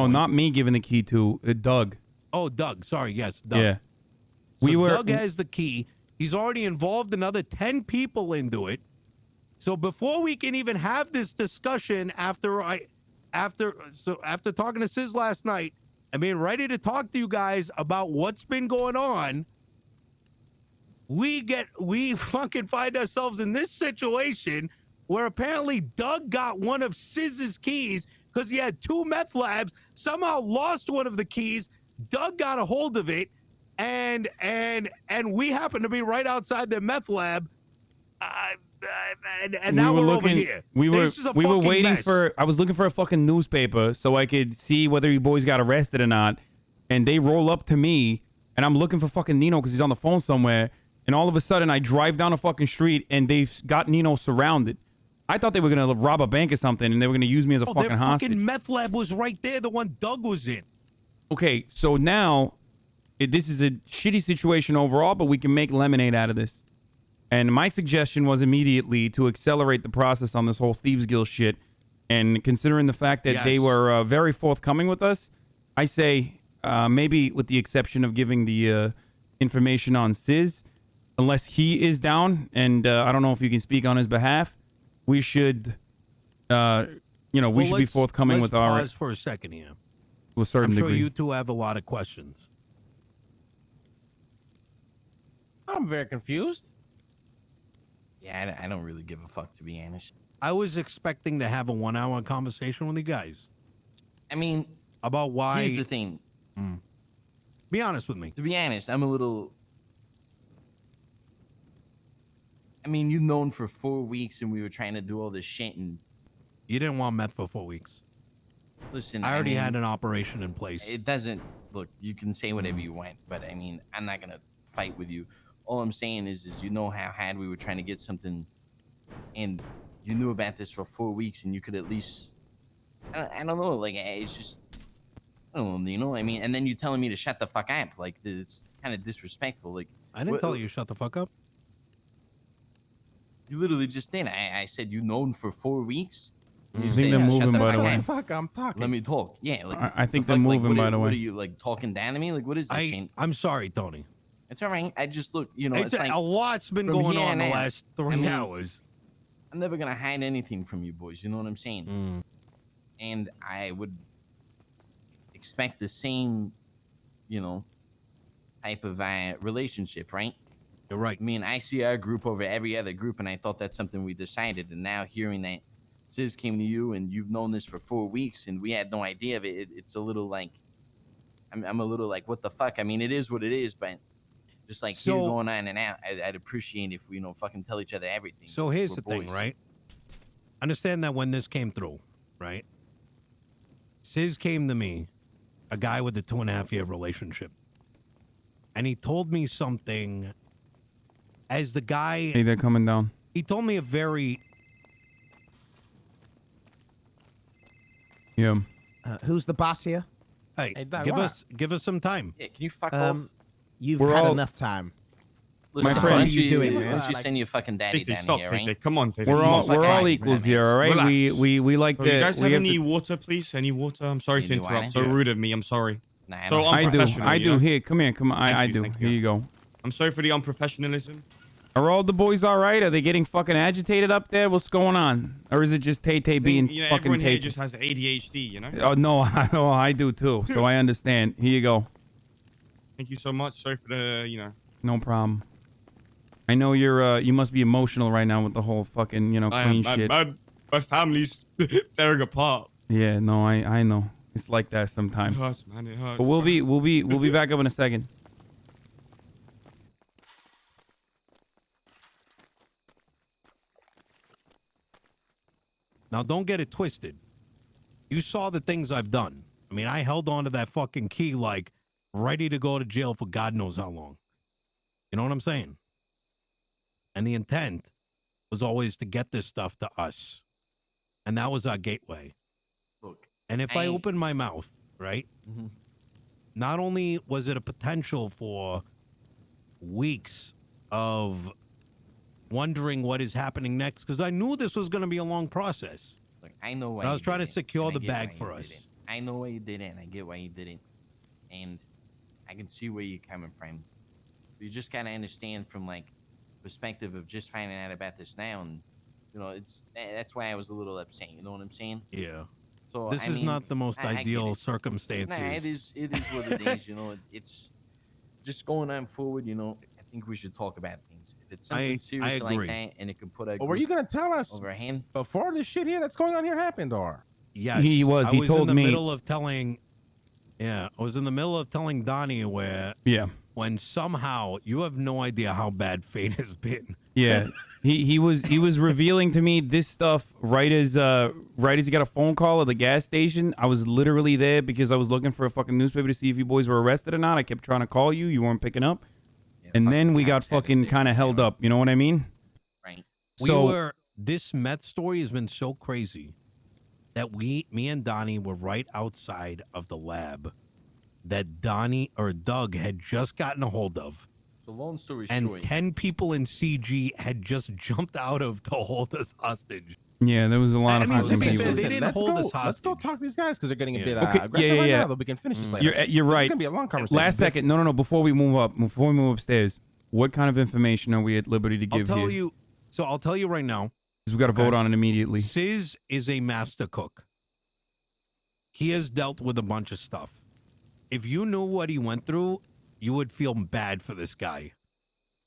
Oh, not me giving the key to Doug. Oh, Doug. Sorry. Yes, Doug. Yeah. So Doug has the key. He's already involved another 10 people into it. So before we can even have this discussion after talking to Sis last night and being ready to talk to you guys about what's been going on, we fucking find ourselves in this situation where apparently Doug got one of Siz's keys because he had 2 meth labs, somehow lost one of the keys. Doug got a hold of it, and we happen to be right outside the meth lab. And now we're over here. We were waiting mess. I was looking for a fucking newspaper so I could see whether you boys got arrested or not. And they roll up to me, and I'm looking for fucking Nino because he's on the phone somewhere. And all of a sudden, I drive down a fucking street, and they've got Nino surrounded. I thought they were gonna rob a bank or something, and they were gonna use me as a fucking hostage. Their fucking meth lab was right there, the one Doug was in. Okay, so now this is a shitty situation overall, but we can make lemonade out of this. And my suggestion was immediately to accelerate the process on this whole Thieves Guild shit. And considering the fact that they were very forthcoming with us, I say maybe with the exception of giving the information on Sis, unless he is down, and I don't know if you can speak on his behalf, we should, we should be forthcoming with our... Let's pause for a second here. To a certain degree. I'm sure you two have a lot of questions. I'm very confused. Yeah, I don't really give a fuck, to be honest. I was expecting to have a 1-hour conversation with you guys. I mean... About why... Here's the thing. Be honest with me. To be honest, I'm a little... I mean, you've known for 4 weeks and we were trying to do all this shit and... You didn't want meth for 4 weeks. Listen, I already had an operation in place. It doesn't... Look, you can say whatever you want, but I mean, I'm not going to fight with you. All I'm saying is you know how hard we were trying to get something, and you knew about this for 4 weeks, and you could at least, I don't know, like, it's just, I don't know, you know, I mean, and then you telling me to shut the fuck up, like, it's kind of disrespectful, like. I didn't tell you to shut the fuck up. You literally just did. I said you known for 4 weeks. I think they're moving, by the way. Fuck, I'm talking. Let me talk. Yeah, like, I think they're moving, by the way. What are you, like, talking down to me? Like, what is this, Shane? I'm sorry, Tony. It's all right. I just look, you know, it's like a lot's been going on the last 3 hours. I'm never gonna hide anything from you boys. You know what I'm saying? And I would expect the same, you know, type of relationship, right? You're right. I mean, I see our group over every other group, and I thought that's something we decided. And now hearing that Sis came to you, and you've known this for 4 weeks, and we had no idea of it, it's a little like, I'm a little like, what the fuck? I mean, it is what it is, but. Just like here going on and out, I'd appreciate if we, you know, fucking tell each other everything. So here's the thing, right? Understand that when this came through, right? Sis came to me, a guy with a 2.5-year relationship. And he told me something as the guy... Hey, they're coming down. He told me a very... Yeah. Who's the boss here? Hey, give us some time. Yeah, can you fuck off? You've had enough time. Listen, my friend, what are you doing, man? Why don't you send your fucking daddy down here, right? Come on, Tate. We're all equals here, all right? We like that. You guys have any water, please? Any water? I'm sorry to interrupt. So rude of me. I'm sorry. So unprofessional. I do. Here, come here. Come on. I do. Here you go. I'm sorry for the unprofessionalism. Are all the boys all right? Are they getting fucking agitated up there? What's going on? Or is it just Tay being fucking everyone here Tay? just has ADHD, you know? Oh no, I do too. So I understand. Here you go. Thank you so much. Sorry for the, you know. No problem. I know you must be emotional right now with the whole fucking, clean shit. My family's tearing apart. Yeah, no, I know. It's like that sometimes. It hurts, man. It hurts. But we'll be back up in a second. Now, don't get it twisted. You saw the things I've done. I mean, I held on to that fucking key like ready to go to jail for God knows how long. You know what I'm saying? And the intent was always to get this stuff to us. And that was our gateway. Look, and if I open my mouth, right? Mm-hmm. Not only was it a potential for weeks of wondering what is happening next, because I knew this was going to be a long process. Look, I know why I was trying to secure the bag for us. I know why you did it, and I get why you did it, and I can see where you're coming from. You just gotta understand from like perspective of just finding out about this now, and that's why I was a little upset. You know what I'm saying? Yeah. So This is not the most ideal circumstances. Nah, it is what it is. It's just going on forward. I think we should talk about things. If it's something serious like that, and it can put were you gonna tell us over a hand before this shit here that's going on here happened, or? Yes, he was. I He was told in the me. middle of telling. Yeah, I was in the middle of telling Donnie where. Yeah. When somehow you have no idea how bad fate has been. Yeah. He was revealing to me this stuff right as he got a phone call at the gas station. I was literally there because I was looking for a fucking newspaper to see if you boys were arrested or not. I kept trying to call you. You weren't picking up. Yeah, and then we got fucking kind of held up. You know what I mean? Right. This meth story has been so crazy that me and Donnie were right outside of the lab that Doug had just gotten a hold of. So long story and short, 10 people in CG had just jumped out of to hold us hostage. Yeah, there was a lot of fucking people. Fair, they didn't hold us hostage. Let's go talk to these guys because they're getting a bit Okay, aggressive right yeah. now, though we can finish this later. You're right. It's gonna be a long conversation. Last second. No. Before we move upstairs, what kind of information are we at liberty to give here? I'll tell you right now. Because we got to vote on it immediately. Sis is a master cook. He has dealt with a bunch of stuff. If you knew what he went through, you would feel bad for this guy.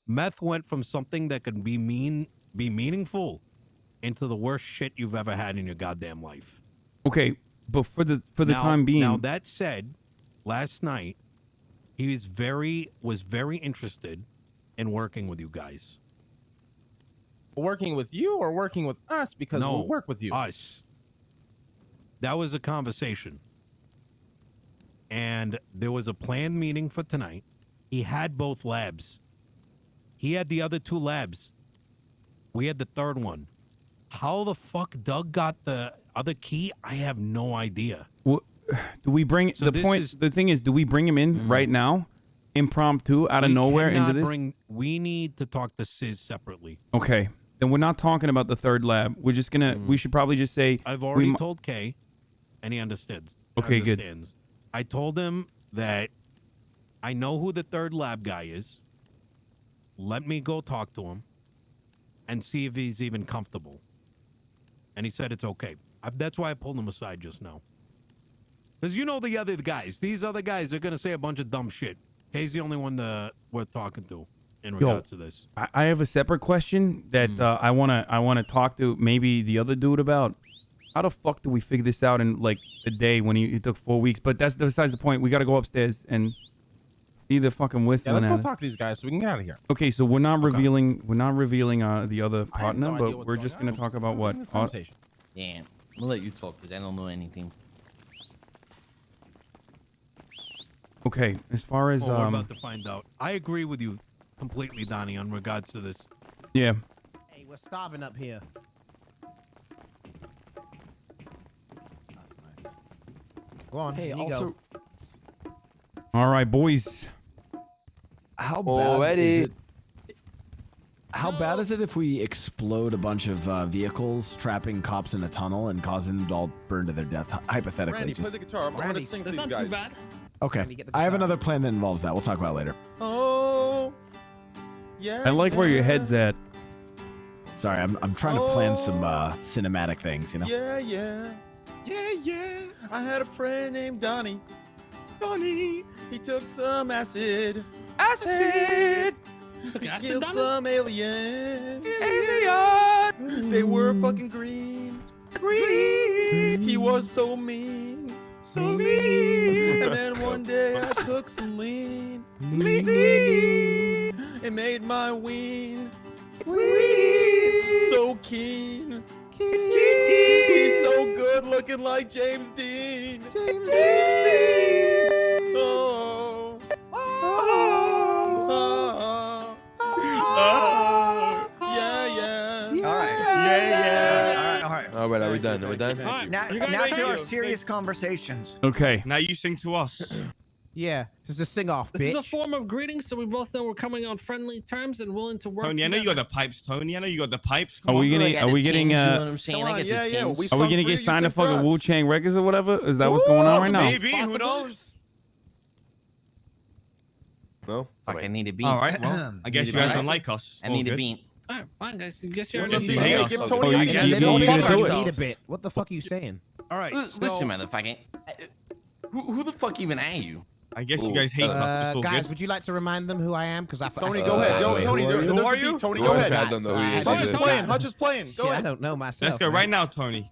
Meth went from something that could be meaningful into the worst shit you've ever had in your goddamn life. Okay, but for the time being. Now that said, last night he was very interested in working with you guys. Working with you or working with us because we'll work with you. Us. That was a conversation. And there was a planned meeting for tonight. He had both labs. He had the other 2 labs. We had the third one. How the fuck Doug got the other key, I have no idea. Well, do we bring the thing is, do we bring him in right now? Impromptu out of nowhere into this? We need to talk to Sis separately. Okay. Then we're not talking about the third lab. We're just gonna we should probably just say I've already told Kay and he understands. Okay, good. I told him that I know who the third lab guy is. Let me go talk to him and see if he's even comfortable. And he said it's okay. That's why I pulled him aside just now. Because the other guys. These other guys are going to say a bunch of dumb shit. Kay's the only one worth talking to in regards to this. I have a separate question that I wanna talk to maybe the other dude about. How the fuck do we figure this out in like a day when it took 4 weeks? But that's besides the point. We got to go upstairs and see the fucking whistling. Yeah, let's go talk to these guys so we can get out of here. Okay, so we're not revealing the other partner, but we're just gonna talk about what. Yeah, I'll let you talk because I don't know anything. Okay, as far as we're about to find out. I agree with you completely, Donnie, on regards to this. Yeah. Hey, we're starving up here. Go on. Hey, also. All right, boys. How bad is it? How bad is it if we explode a bunch of vehicles, trapping cops in a tunnel and causing them to all burn to their death? Hypothetically, Randy, play the guitar. I'm gonna sing for these guys. Okay, I have another plan that involves that. We'll talk about it later. Oh, yeah. I like where your head's at. Sorry, I'm trying to plan some cinematic things, Yeah. I had a friend named Donnie. He took some acid. He killed some aliens. They were fucking green. He was so mean. And then one day I took some lean. It made my ween. So keen. He's so good looking like James Dean. Oh. Yeah. All right. Yeah. All right. All right, are we done? Are we done? Now to our serious conversations. Okay. Now you sing to us. Yeah, this is a sing-off, This is a bitch. form of greeting, so we both know we're coming on friendly terms and willing to work. Tony, I know you got the pipes, Tony. I know you got the pipes. Come Are we on. getting? Are we getting? You know what I'm saying? Come I on, get yeah, the yeah, tins. we Are we gonna get signed to fucking Wu Chang Records or whatever? Is that what's going on right now? Maybe. Who knows? No. Fuck, I need a beat. All right. Well, I guess you guys don't like us. I All need a good. beat. All right, fine, guys. You guess you Yeah, already you know. hate us. give Oh, Tony you- a you- hand. you- They don't you fuck gonna do it. Need a ourselves. bit. What the fuck are you saying? All right. Listen, So, motherfucker. Who the fuck even are you? I guess you guys hate us. It's all Guys, good. would you like to remind them who I am? Because Tony, go ahead. Yo, wait, Tony, who are there's you? the beat. Tony, go ahead. I don't know who you Hutch is is. playing. Hutch is playing. Go I ahead. don't know myself. Let's go man. right now, Tony.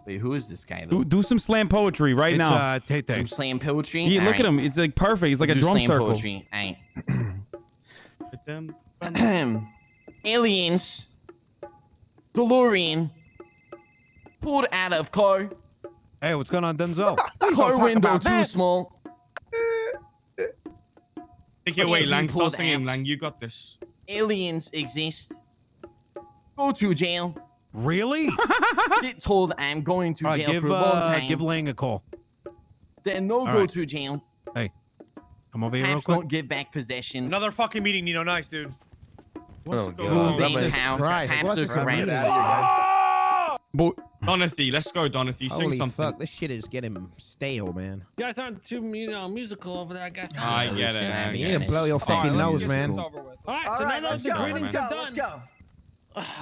Wait, who is this guy? Though? Do some slam poetry right it's now. Tay Tay. Some slam poetry. Yeah, look Alright. at him. It's like perfect. It's like a Do drum slam circle. Poetry. Aliens. DeLorean. Pulled out of car. Hey, what's going on, Denzel? Car window too small. Take it away, Can't be Lang. pulled Start singing, out. Lang. You got this. Aliens exist. Go to jail. Really? Get told I'm going to All right, jail for a long time. give Lang a call. Then no All go right. to jail. Come over here real Cops quick. don't give back possessions. Another fucking meeting, Nino. Nice, dude. What's Oh, going God. on? Big Jesus house. Christ, Cops what's are this correct. meeting? But Donathy, let's go, Donathy. Sing Holy something. fuck, this shit is getting stale, man. You guys aren't too musical over there, I guess. I get it. I You get need to it. blow your All right, fucking let's nose, get man. this over with. All right, so now that the go, greetings man. are done.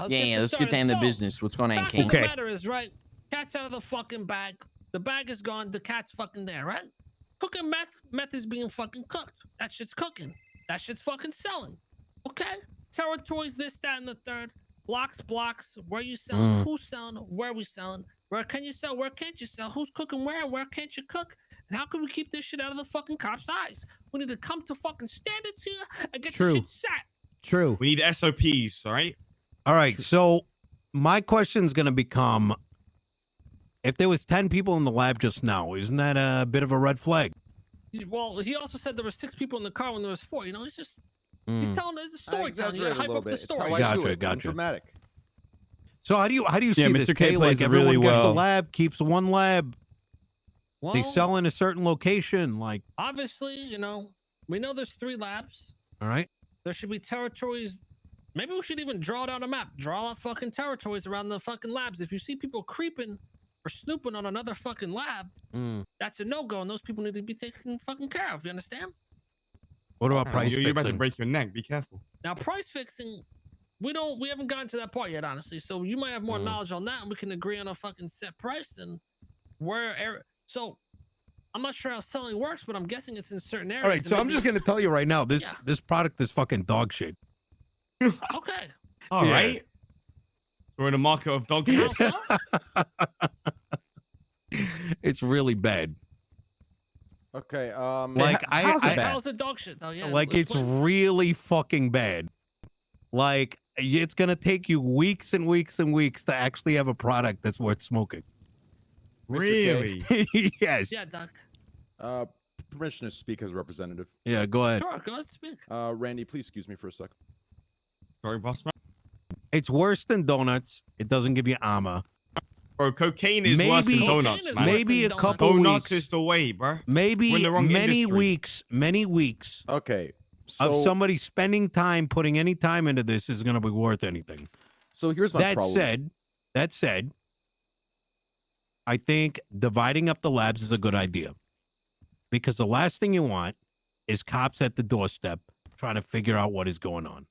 Yeah, let's get down to business. What's going on, Fact King? of the Okay. matter is, right? Cat's out of the fucking bag. The bag is gone. The cat's fucking there, right? Cooking meth. Meth is being fucking cooked. That shit's cooking. That shit's fucking selling. Okay? Territories, this, that, and the third. Blocks. Where you selling? Who's selling? Where we selling? Where can you sell? Where can't you sell? Who's cooking where? And where can't you cook? And how can we keep this shit out of the fucking cops' eyes? We need to come to fucking standards here and get True. the shit set. True. We need SOPs, all right? All right. So my question's gonna become: if there was 10 people in the lab just now, isn't that a bit of a red flag? Well, he also said there were 6 people in the car when there was 4. You know, he's just Mm. he's telling us a story. You gotta hype up the story. Gotcha. Dramatic. So how do you see Yeah, this? Mr. K Kay? plays Like it really everyone gets a well. lab, keeps one lab. Well, They sell in a certain location. Like, obviously, you know, we know there's 3 labs. all right. There should be territories. Maybe we should even draw down a map. Draw out fucking territories around the fucking labs. If you see people creeping or snooping on another fucking lab, that's a no-go, and those people need to be taken fucking care of. You understand? What about price? You're about to fixing? break your neck. Be careful. Now, price fixing, we haven't gotten to that part yet, honestly. So you might have more knowledge on that, and we can agree on a fucking set price and so I'm not sure how selling works, but I'm guessing it's in certain areas. All right. and So I'm maybe- just gonna tell you right now, this product is fucking dog shit. Okay. All Yeah. right. We're in a market of dog shit. How so? It's really bad. Okay. Like How's the dog shit though? Yeah. like it's explain. really fucking bad. Like it's gonna take you weeks and weeks and weeks to actually have a product that's worth smoking. Really? Yes. Yeah, Doc. Permission to speak as representative. Yeah. Go ahead. Sure, go ahead, speak. Randy, please excuse me for a sec. Sorry, boss man. It's worse than donuts. It doesn't give you armor. Bro, cocaine is worse than Maybe- donuts, Cocaine is man. worse Maybe a than couple Donuts weeks. is the way, bro. Maybe We're in the wrong many industry. weeks Okay. So of somebody spending time putting any time into this is going to be worth anything. so here's my That problem. said, I think dividing up the labs is a good idea because the last thing you want is cops at the doorstep trying to figure out what is going on.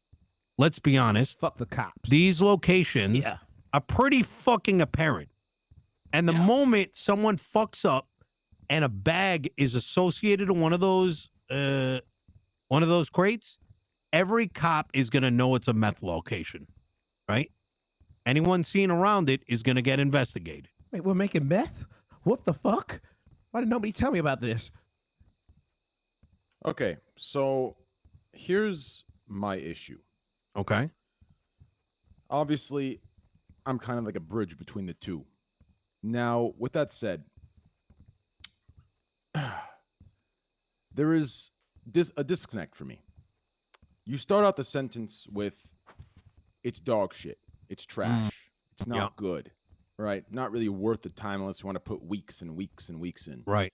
Let's be honest. Fuck the cops. These locations Yeah. are pretty fucking apparent. And the Yeah. moment someone fucks up and a bag is associated to one of those crates, every cop is going to know it's a meth location, right? Anyone seen around it is going to get investigated. Wait, we're making meth? What the fuck? Why did nobody tell me about this? Okay. So here's my issue. Okay. Obviously, I'm kind of like a bridge between the two. Now, with that said, there is a disconnect for me. You start out the sentence with, it's dog shit. It's trash. It's not Yeah. good. Right? Not really worth the time unless you want to put weeks and weeks and weeks in. Right.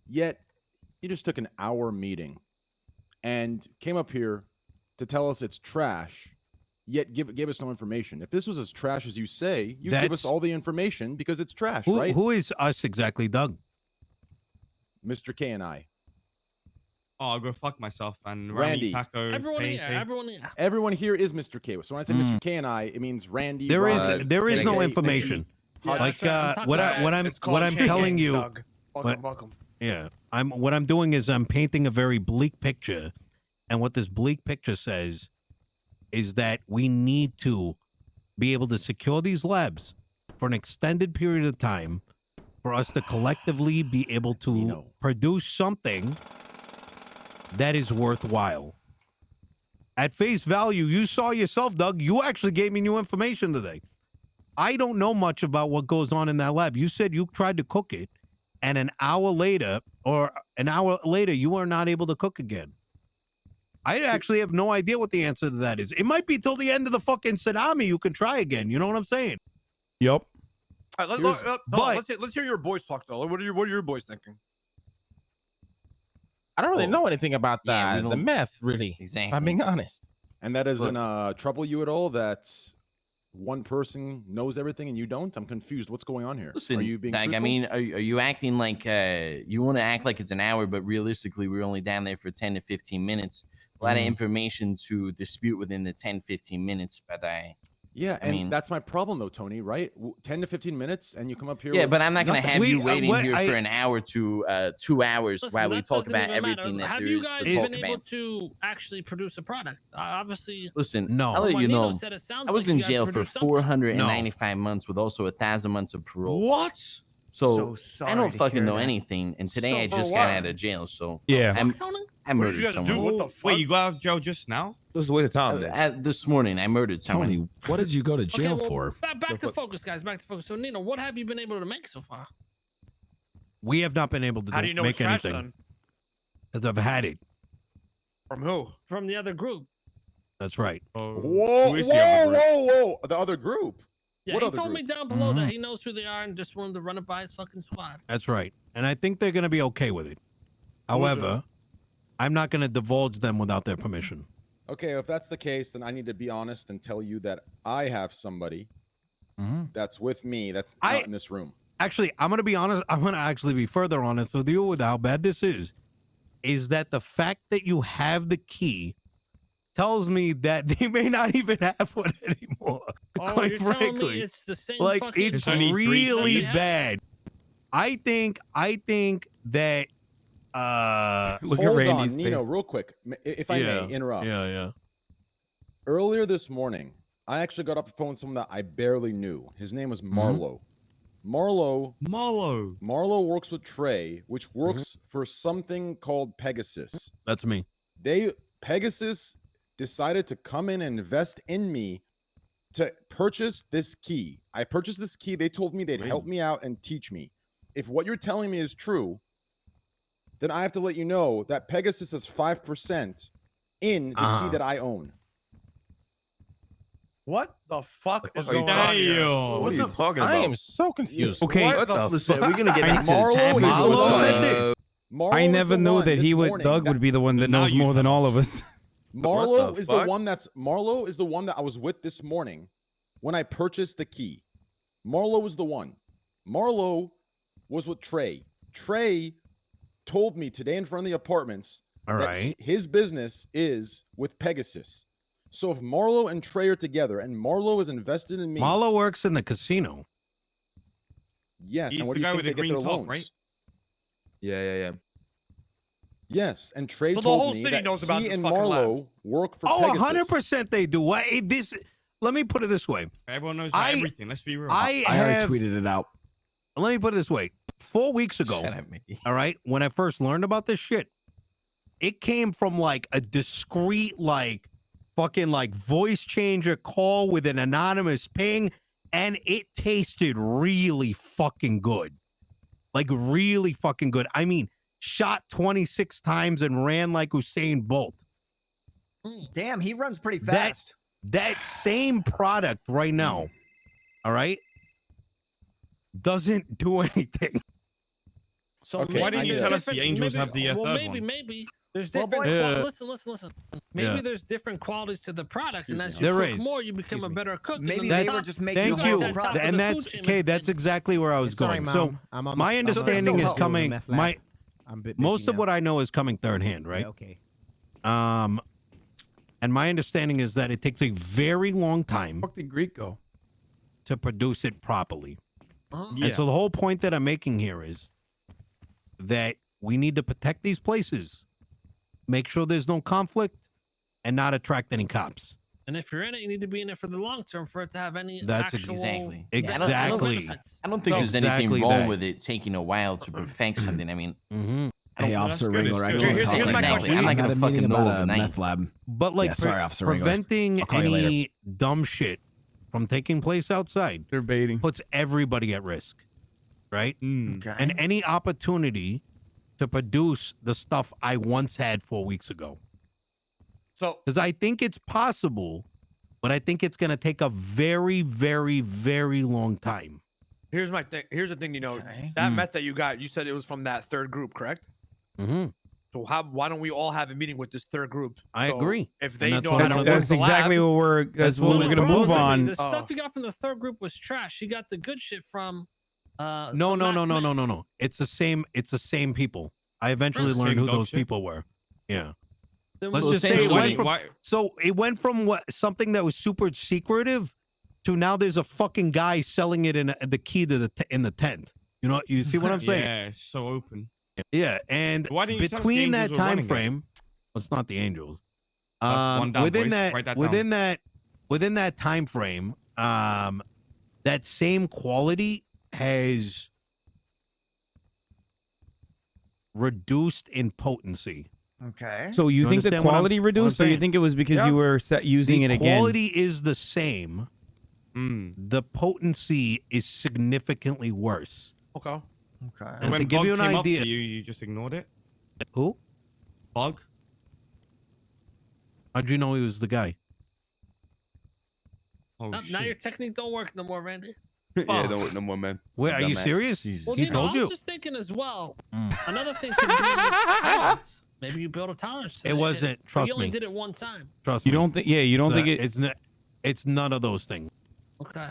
Yet, You just took an hour meeting and came up here to tell us it's trash, yet give us no information. If this was as trash as you say, you'd give us all the information because it's trash, right? Who is us exactly, Doug? Mr. K and I. Oh, I'll go fuck myself. And Randy. Taco. Everyone K, here, K. everyone here. Everyone here is Mr. K. So when I say Mr. K and I, it means Randy. There Rod, is no Jay, information. Yeah, Like that's right. what I'm telling you. Doug. What- Welcome. Yeah, what I'm doing is I'm painting a very bleak picture, and what this bleak picture says is that we need to be able to secure these labs for an extended period of time for us to collectively be able to produce something that is worthwhile. At face value, you saw yourself, Doug. You actually gave me new information today. I don't know much about what goes on in that lab. You said you tried to cook it, and an hour later, you are not able to cook again. I actually have no idea what the answer to that is. It might be till the end of the fucking tsunami you can try again. You know what I'm saying? Yep. All right, let's hear your boys talk though. What are your boys thinking? I don't really know anything about the meth, really. Exactly. If I'm being honest. And that doesn't trouble you at all that one person knows everything and you don't? I'm confused. What's going on here? Listen, are you being Doug, I truthful? mean, are you acting like you want to act like it's an hour, but realistically, we're only down there for 10 to 15 minutes. A lot of information to dispute within the 10, 15 minutes, but Yeah, I mean, that's my problem though, Tony, right? 10 to 15 minutes and you come up here Yeah, with but I'm not going to nothing. have you waiting here for an hour to 2 hours while we talk about everything that Have there you is guys to talk been able about. to actually produce a product? Obviously. Listen, No. I'll let What you Nino know. said, it sounds I was like in you guys jail for produced something. 495 months with also 1,000 months of parole. What? So sorry I don't to fucking hear know that. anything, and today So I for just what? got out of jail. So Yeah. I What did murdered you guys do? someone. What the fuck? Wait, you got out of jail just now? It was the way to Tom. This morning, I murdered someone. Tony, what did you go to jail Okay, well, for? Back to focus, guys. Back to focus. So, Nino, what have you been able to make so far? We have not been able to How do you know make it's trash anything then? because I've had it. From who? From the other group. That's right. Whoa, Who is the other group? whoa. The other group. Yeah, What he other told me group? down below that he knows who they are and just wanted to run it by his fucking squad. That's right. And I think they're going to be okay with it. However, I'm not going to divulge them without their permission. Okay, if that's the case, then I need to be honest and tell you that I have somebody that's with me that's not in this room. Actually, I'm going to be honest. I'm going to actually be further honest with you with how bad this is that the fact that you have the key tells me that they may not even have one anymore. Oh, quite you're telling frankly. me it's the same Like, fucking... it's only 3 really keys. bad. I think that Look at Hold Randy's on, Nino, face. real quick, if I may interrupt. Yeah. Earlier this morning, I actually got off the phone with someone that I barely knew. His name was Marlo. Marlo works with Trey, which works for something called Pegasus. That's me. Pegasus decided to come in and invest in me to purchase this key. I purchased this key. They told me they'd help me out and teach me. If what you're telling me is true, then I have to let you know that Pegasus is 5% in the key that I own. What the fuck is Are going on here? Damn. What are you talking about? I am so confused. Okay. What the fuck? We're gonna get back to Marlo the is taboo. the Marlo one- said this. Marlo I is never the knew one that this he would. morning Doug would be the one that Now knows you more than tell all us. of us. Marlo the is fuck? the one Marlo is the one that I was with this morning when I purchased the key. Marlo was the one. Marlo was with Trey. Trey told me today in front of the apartments All that right. his business is with Pegasus. So if Marlo and Trey are together and Marlo is invested in me, Marlo works in the casino. yes, He's and what the do you guy think with they the get green their top, loans? right? Yeah. Yes, and Trey So the told whole me city that knows about he this and fucking Marlo work for Oh, Pegasus. 100% they do. Let me put it this way. Everyone knows about everything. Let's be real. I I already have, tweeted it out. let me put it this way. 4 weeks ago, Shut up, Mickey. all right, when I first learned about this shit, it came from like a discreet, like fucking like voice changer call with an anonymous ping, and it tasted really fucking good. Like really fucking good. I mean, shot 26 times and ran like Usain Bolt. Damn, he runs pretty That- fast. That same product right now, all right, doesn't do anything. So Okay, Why didn't you there's tell us the different- angels maybe- have the well, third one? Maybe there's Well, different. boy- Listen. Maybe Yeah. there's different qualities to the product, Excuse and me, as you There cook is. more, you become a better cook. and Maybe then they the were top- just making Thank the guys you. whole at top of product. And the that's food chain okay. with- That's exactly where I was Sorry, going. Mom. So I'm on my the- understanding still is help. coming. Meth lab. My I'm a bit most busy of now. what I know is coming third hand, right? Yeah, okay. And my understanding is that it takes a very long time Fuck did Greek go? to produce it properly. Yeah. And so the whole point that I'm making here is that we need to protect these places, make sure there's no conflict, and not attract any cops. And if you're in it, you need to be in it for the long term for it to have any That's actual Exactly. Exactly. benefits. I don't think there's Exactly anything wrong that. with it taking a while to perfect something. I mean, Mm-hmm. Hey, well, Officer that's good, Wrangler, I it's good. can't Here's talk my right now. question. I'm not I'm gonna at a fucking meeting know about a overnight. meth lab. But like Yeah, sorry, Officer Wrangler. preventing I'll call you later. any dumb shit from taking place outside They're baiting. puts everybody at risk, right? Mm. And any opportunity to produce the stuff I once had 4 weeks ago. So Because I think it's possible, but I think it's going to take a very, very, very long time. here's my thing. Here's the thing. You know, Okay. that meth that you got, you said it was from that third group, correct? Mm-hmm. So why don't we all have a meeting with this third group? I So agree. If And they that's know what how I'm to gonna work do. That's the exactly lab, what we're. That's what what we're we're gonna gonna move do. on. The Oh. stuff you got from the third group was trash. You got the good shit from. No. some mass men. It's the same people. I eventually Same learned who dog those shit? people were. Yeah. Then Let's we'll just say say it why went do- from, why- so it went from something that was super secretive to now there's a fucking guy selling it in the key to in the tent. You know, you see what I'm saying? Yeah, it's so open. Yeah, and Why didn't you tell us the between that Angels were time running it? frame, well, it's not the Angels. One down, Within boys. that, Write that within that time frame, that same quality has reduced in potency. Okay. So you You think the understand what I'm- quality what I'm reduced, or you saying? think it was because Yeah. you were using The it again? quality is the same. Mm. The potency is significantly worse. okay. Okay. And When to give Bug you an came idea, up to you, you just ignored it. who? Bug. How'd you know he was the guy? Oh Now shit. your technique don't work no more, Randy. Yeah, don't no more, man. Wait, are Done you that. serious? Well, He you know, told I you. was just thinking as well. Another thing could be tolerance. Maybe you build a tolerance. To It this wasn't. Shit. But Trust you only me. did it one time. Trust You me. don't think? Yeah, you don't think it? It's none of those things. Okay.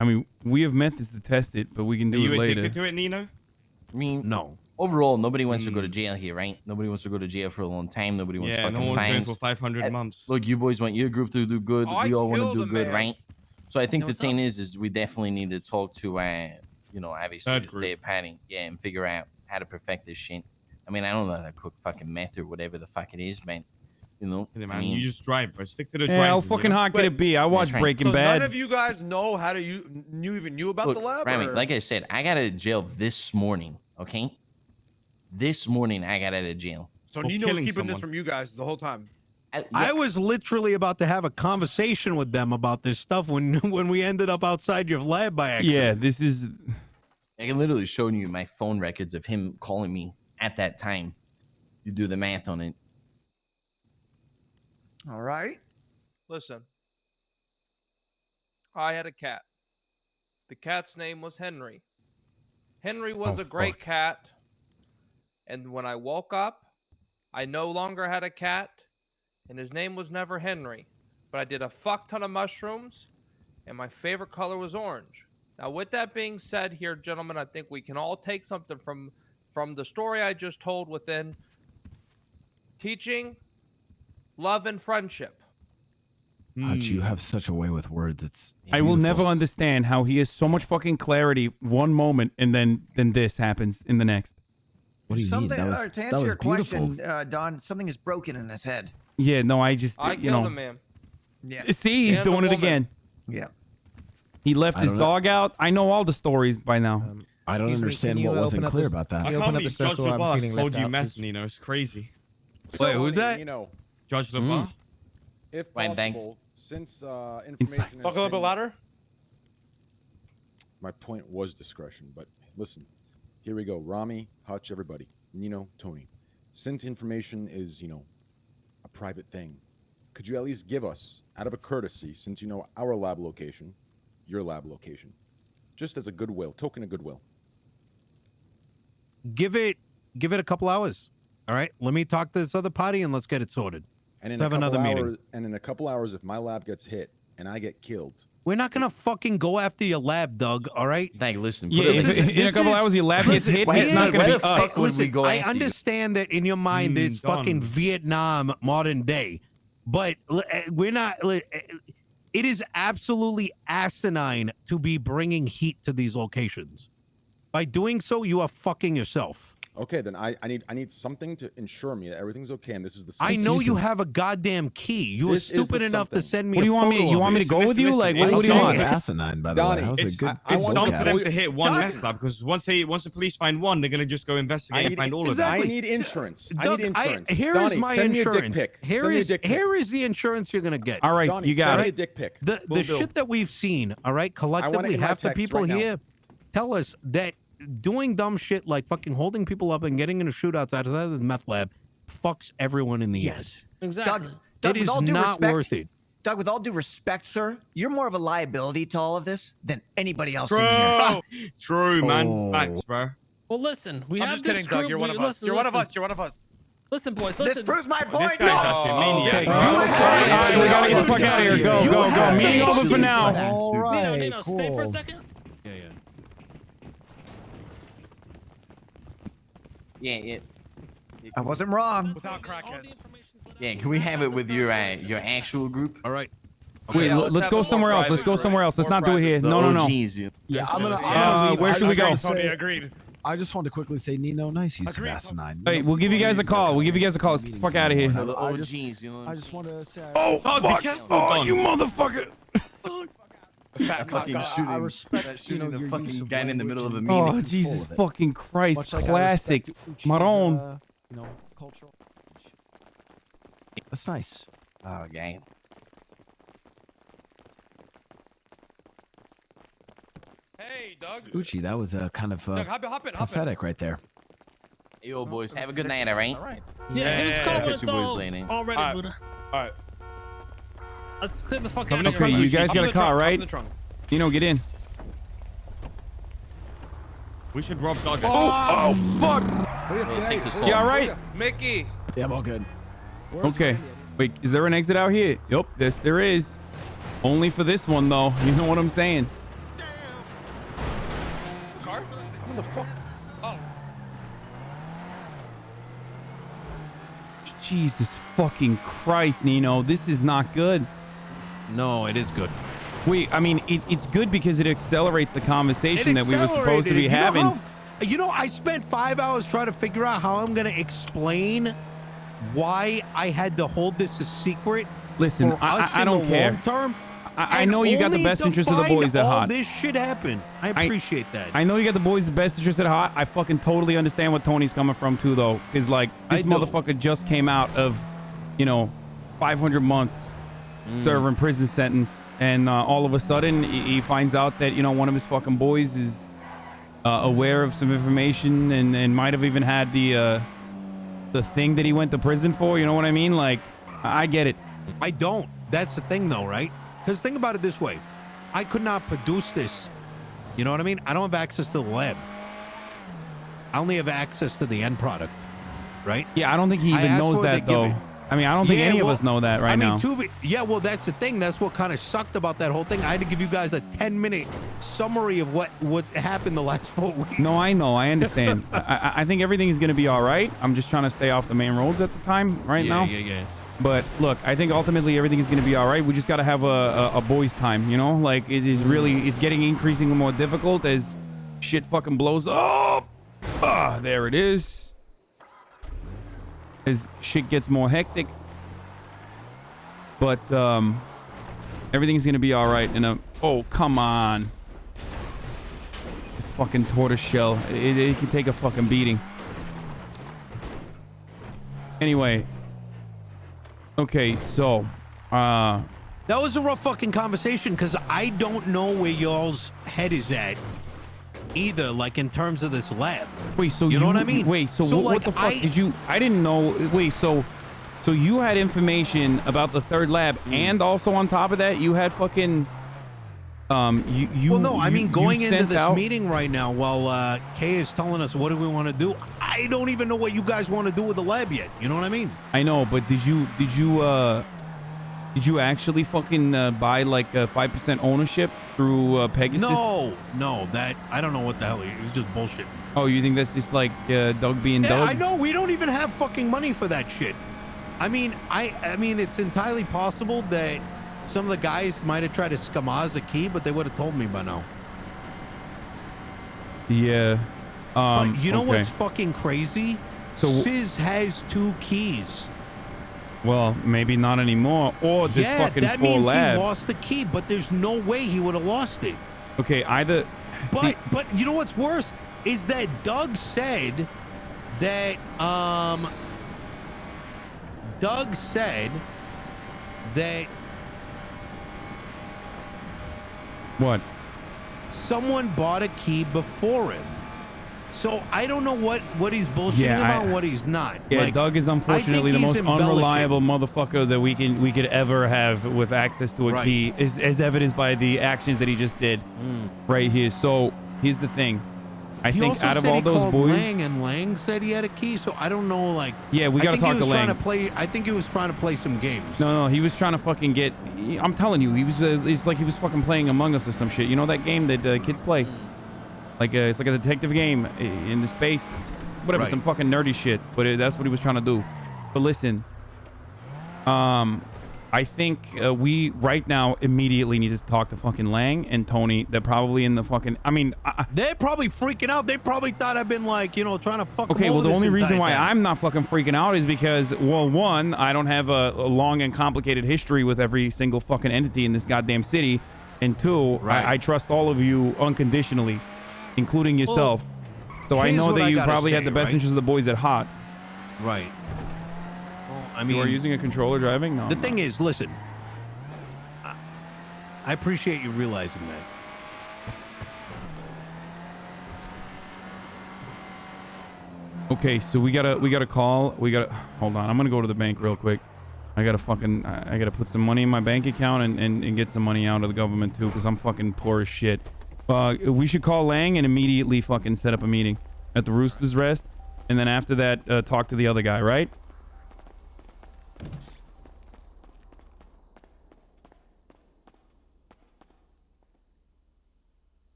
I mean, we have methods to test it, but we can Are do you it later. addicted to it, Nino? I mean, No. overall, nobody wants to go to jail here, right? Nobody wants to go to jail for a long time. Nobody wants Yeah, fucking no one's going fines. for 500 months. Look, you boys want your group to do good. Oh, I We all want to killed do a good, man. right? So I think Yo, the what's thing up? is we definitely need to talk to, obviously Third the group. third party, yeah, and figure out how to perfect this shit. I mean, I don't know how to cook fucking meth or whatever the fuck it is, man. You know, Yeah, I man, mean, you just drive, bro. Stick to the Yeah, drive. how fucking hot could it be? I watched right. Breaking So Bad. none of you guys know how to you knew about look, the lab? Rami, or- like I said, I got out of jail this morning. Okay, this morning I got out of jail. so for Nino was killing keeping this someone. from you guys the whole time. I was literally about to have a conversation with them about this stuff when when we ended up outside your lab by accident. Yeah, this is. I can literally show you my phone records of him calling me at that time. You do the math on it. All right. Listen, I had a cat. The cat's name was Henry. Henry was Oh, a great fuck. cat. And when I woke up, I no longer had a cat, and his name was never Henry. But I did a fuck ton of mushrooms, and my favorite color was orange. Now, with that being said here, gentlemen, I think we can all take something from the story I just told within teaching, love, and friendship. God, you have such a way with words. It's I will never beautiful. understand how he has so much fucking clarity one moment and then this happens in the next. What do you Something mean? That was, to that answer was your beautiful. question, Don. Something is broken in his head. Yeah, no, I just I you killed know. a man. Yeah. See, he's And a doing it woman. again. Yeah. He left I his don't know. dog out. I know all the stories by now. I don't Excuse me, understand can you what wasn't open up clear this- about I that. You can't open up believe the Judge circle, I'm LeBar feeling sold left you out, meth, please. Nino. It's crazy. Wait, who's that? You know, Judge LeBar? if Wait, bang. possible, since information. Talk a little bit louder. My point was discretion, but listen, here we go. Rami, Hutch, everybody, Nino, Tony. Since information is, a private thing, could you at least give us, out of a courtesy, since you know our lab location, your lab location, just as a goodwill, token of goodwill? give it a couple hours. All right, let me talk to this other party and let's get it sorted. And in Let's have another meeting. And in a couple hours, if my lab gets hit and I get killed, we're not gonna fucking go after your lab, Doug. All right? Like, listen. Yeah, in a couple hours your lab gets hit, it's not gonna be us. Listen, I understand that in your mind it's fucking Vietnam modern day, but we're not. It is absolutely asinine to be bringing heat to these locations. By doing so, you are fucking yourself. Okay, then I need something to ensure me that everything's okay, and this is the. I know you have a goddamn key. You were stupid enough to send me. What do you want me? You want me to go with you? Like, what do you want? Asinine, by the way. That was a good. It's dumb for them to hit one meth lab because once the police find one, they're gonna just go investigate and find all of them. I need insurance. I need insurance. Here is my insurance. Here is the insurance you're gonna get. All right, Donnie, you got send it. me a dick pic. The shit that we've seen. All right, collectively, half the people here tell us that doing dumb shit like fucking holding people up and getting into shootouts outside of the meth lab fucks everyone in the end. Exactly. Doug, it is not worth it. Doug, with all due respect, sir, you're more of a liability to all of this than anybody else in here. True, man. Thanks, bro. Well, listen, we I'm have just this kidding, group. Doug. You're one of us. You're one of us. You're one of us. Listen, boys. This Listen. proves my point. This guy's actually a maniac. Okay. All right, we gotta get the fuck out of here. Go. Meeting over for now. All right, Nino, stay for a second. Yeah. I wasn't wrong. Without crackheads. Yeah, can we have it with your actual group? All right. Wait, let's go somewhere else. Let's go somewhere else. Let's not do it here. No. Yeah, I'm gonna where should we go? Agreed. I just want to quickly say, Nino, nice use of asinine. Hey, we'll give you guys a call. We'll give you guys a call. Let's get the fuck out of here. I just want to say. Oh, fuck. Oh, you motherfucker. Fucking shooting. I respect shooting the your fucking use of guy in the language middle of a and meeting. Oh, Jesus fucking Christ. Much like I Classic. respect Uchi's, Maron. Cultural. That's nice. Oh, gang. Hey, Doug. Uchi, that was a kind of Doug, hop in. pathetic right there. Yo, boys, have a good night, all right? All right. Yeah, it was cool when Catch it's you boys all later. already, All right. Buddha. All right. Let's clear the fuck Come out in of the here. Okay, you guys Hop got in a the car, trunk, hop right? in the trunk. Get in. We should rob Dog. Oh, fuck. You all right? Mickey. Yeah, I'm all good. Okay. Wait, is there an exit out here? Yep, yes, there is. Only for this one, though. You know what I'm saying? Car? What the fuck? Oh. Jesus fucking Christ, Nino. This is not good. No, it is good. Wait, I mean, it's good because it accelerates the conversation that we were supposed to be having. I spent 5 hours trying to figure out how I'm going to explain why I had to hold this a secret. Listen, for us I in don't the care. Long term, I know you got the only best to interest of the find boys at all heart. This shit happened. I appreciate that. I know you got the boys' best interest at heart. I fucking totally understand what Tony's coming from too, though. Is like this motherfucker just came out of, 500 months serving prison sentence, and all of a sudden he finds out that one of his fucking boys is aware of some information and might have even had the thing that he went to prison for. You know what I mean? Like, I get it. I don't. That's the thing, though, right? Because think about it this way. I could not produce this. You know what I mean? I don't have access to the lab. I only have access to the end product, right? Yeah, I don't think he even knows that, though. I mean, I don't think any of us know that right now. Well, that's the thing. That's what kind of sucked about that whole thing. I had to give you guys a 10-minute summary of what happened the last 4 weeks. No, I know. I understand. I think everything is going to be all right. I'm just trying to stay off the main roads at the time now. Yeah. But look, I think ultimately everything is going to be all right. We just got to have a boys' time, Like, it is really, it's getting increasingly more difficult as shit fucking blows up. There it is. As shit gets more hectic. But everything's going to be all right. Oh, come on. This fucking tortoise shell. It can take a fucking beating. Anyway. Okay, so that was a rough fucking conversation because I don't know where y'all's head is at either, like in terms of this lab. Wait, so you know what I mean? Wait, so what the fuck did you? I didn't know. Wait, so you had information about the third lab, and also on top of that, you had fucking you. Well, no, I mean, going into sent this out- meeting right now, while Kay is telling us what do we want to do, I don't even know what you guys want to do with the lab yet. You know what I mean? I know, but did you actually fucking buy like 5% ownership through Pegasus? No, that I don't know what the hell. It was just bullshit. Oh, you think that's just like Doug being Doug? I know. We don't even have fucking money for that shit. I mean, I mean, it's entirely possible that some of the guys might have tried to scamaz a key, but they would have told me by now. Yeah. But you know okay. what's fucking crazy? So Sizz has 2 keys. Well, maybe not anymore. Or this Yeah, fucking that full means lab. he lost the key, but there's no way he would have lost it. Okay, either. But you know what's worse is that Doug said that What? Someone bought a key before him. So I don't know what he's bullshitting about, what he's not. Yeah, Like, Doug is unfortunately the most unreliable motherfucker that we could ever have with access to a key, as evidenced by the actions that he just did right here. So here's the thing. I He think also out of said all he those called boys, Lang, and Lang said he had a key. So I don't know. Like, yeah, we gotta talk to Lang. I think he was trying to play some games. No, he was trying to fucking get. I'm telling you, he was. It's like he was fucking playing Among Us or some shit. You know that game that kids play? Like it's like a detective game in the space, whatever, some fucking nerdy shit. But that's what he was trying to do. But listen, I think we right now immediately need to talk to fucking Lang and Tony. They're probably in the fucking. I mean, they're probably freaking out. They probably thought I've been like, trying to fuck. Okay, well, the only reason why I'm not fucking freaking out is because, well, one, I don't have a long and complicated history with every single fucking entity in this goddamn city, and two, I trust all of you unconditionally, including yourself. So I know that you probably had the best interests of the boys at heart. Right. Well, I mean, you are using a controller driving? No. The thing is, listen, I appreciate you realizing that. Okay, so we gotta call. Hold on. I'm gonna go to the bank real quick. I gotta put some money in my bank account and get some money out of the government too, because I'm fucking poor as shit. We should call Lang and immediately fucking set up a meeting at the Rooster's Rest, and then after that, talk to the other guy, right?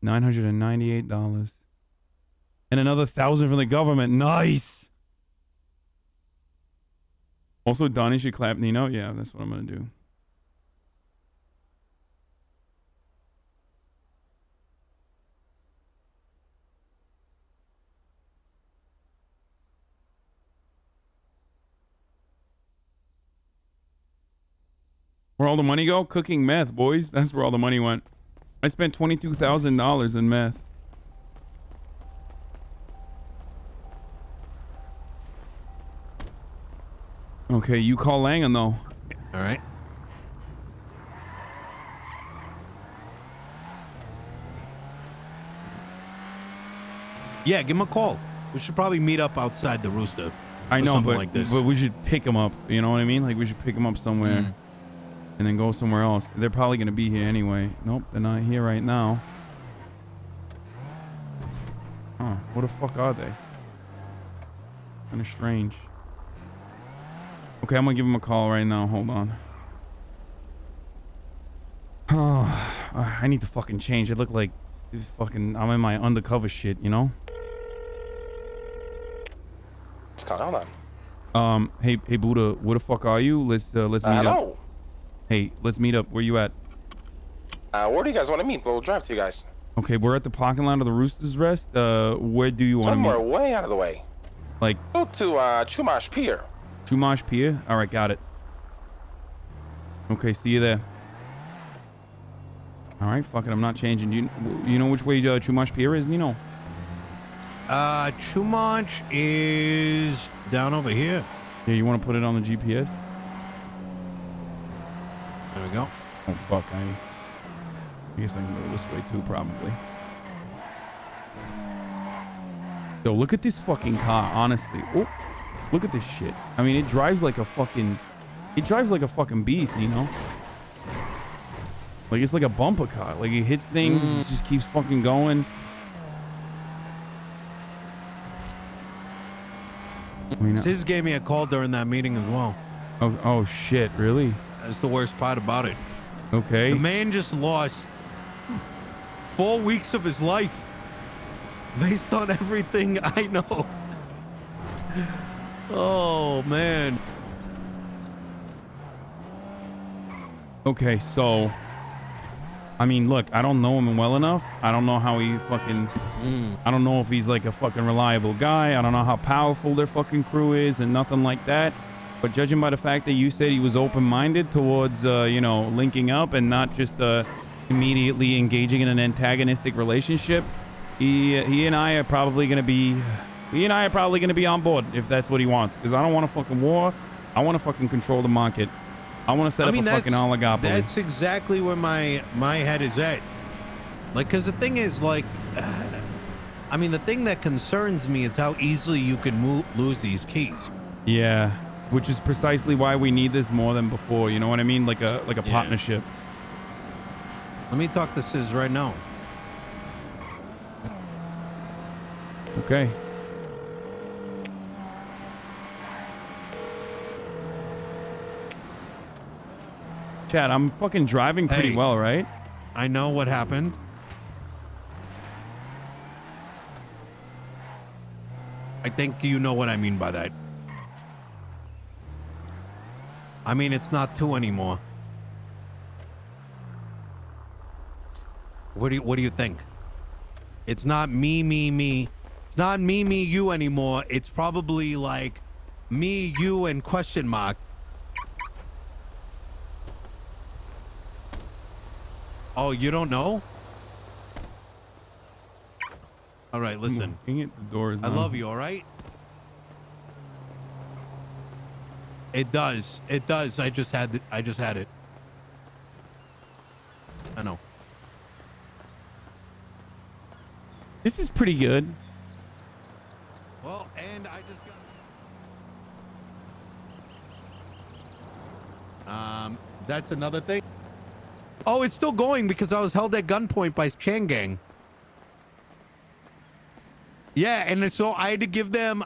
$998. And another 1,000 from the government. Nice. Also, Donnie should clap Nino. Yeah, that's what I'm gonna do. Where all the money go? Cooking meth, boys. That's where all the money went. I spent $22,000 in meth. Okay, you call Langan though. All right. Yeah, give him a call. We should probably meet up outside the Rooster. I know, but like this. but we should pick him up. You know what I mean? Like we should pick him up somewhere, and then go somewhere else. They're probably gonna be here anyway. Nope, they're not here right now. Huh? What the fuck are they? Kind of strange. Okay, I'm gonna give him a call right now. Hold on. Oh, I need to fucking change. I look like fucking. I'm in my undercover shit, you know. What's going on? Hey Buddha, where the fuck are you? Let's meet up. Hello. Hey, let's meet up. Where you at? Where do you guys want to meet? We'll drive to you guys. Okay, we're at the parking lot of the Rooster's Rest. Where do you want to meet? Somewhere way out of the way. Like go to Chumash Pier. Chumash Pier? All right, got it. Okay, see you there. All right, fuck it, I'm not changing. You know which way Chumash Pier is, Nino? Chumash is down over here. Yeah, you want to put it on the GPS? There we go. Oh fuck, I guess I can go this way too, probably. Yo, look at this fucking car, honestly. Oh, look at this shit. I mean, it drives like a fucking beast, you know? Like, it's like a bumper car. Like, he hits things, it just keeps fucking going. I mean, Sis gave me a call during that meeting as well. Oh shit, really? That's the worst part about it. Okay. The man just lost 4 weeks of his life based on everything I know. Oh, man. Okay, so, I mean, look, I don't know him well enough. I don't know how he fucking, I don't know if he's like a fucking reliable guy. I don't know how powerful their fucking crew is and nothing like that. But judging by the fact that you said he was open-minded towards, you know, linking up and not just immediately engaging in an antagonistic relationship, he and I are probably gonna be on board if that's what he wants. Because I don't want a fucking war. I want to fucking control the market. I want to set up a fucking oligopoly. That's exactly where my head is at. Like, because the thing is, like, I mean, the thing that concerns me is how easily you can lose these keys. Yeah, which is precisely why we need this more than before. You know what I mean? Like a partnership. Let me talk to Sis right now. Okay. Chad, I'm fucking driving pretty well, right? I know what happened. I think you know what I mean by that. I mean, it's not two anymore. What do you think? It's not me. It's not me, you anymore. It's probably like me, you, and question mark. Oh, you don't know? All right, listen. The doors. I love you, all right? It does. It does. I just had it. I know. This is pretty good. Well, and I just got... That's another thing. Oh, it's still going because I was held at gunpoint by Chang Gang. Yeah, and so I had to give them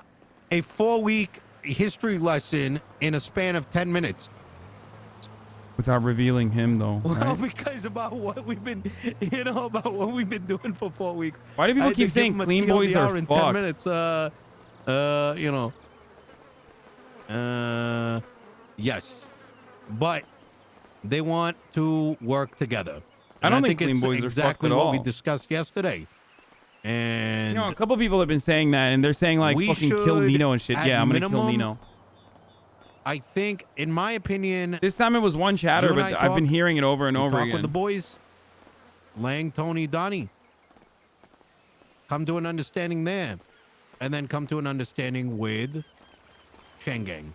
a 4-week history lesson in a span of 10 minutes. Without revealing him, though. Well, right? because about what we've been, doing for 4 weeks. Why do people keep saying clean boys are in fucked? 10 minutes. Yes, but they want to work together. I don't think it's clean boys are fucked exactly at what all. we discussed yesterday. And You know, a couple people have been saying that, and they're saying like fucking kill should, Nino and shit. at Yeah, I'm gonna kill minimum, Nino. I think, in my opinion, This time it was one chatter, you and but I I've been talk- hearing it over and we over talk again. with the boys, Lang, Tony, Donnie. Come to an understanding there, and then come to an understanding with Chang Gang.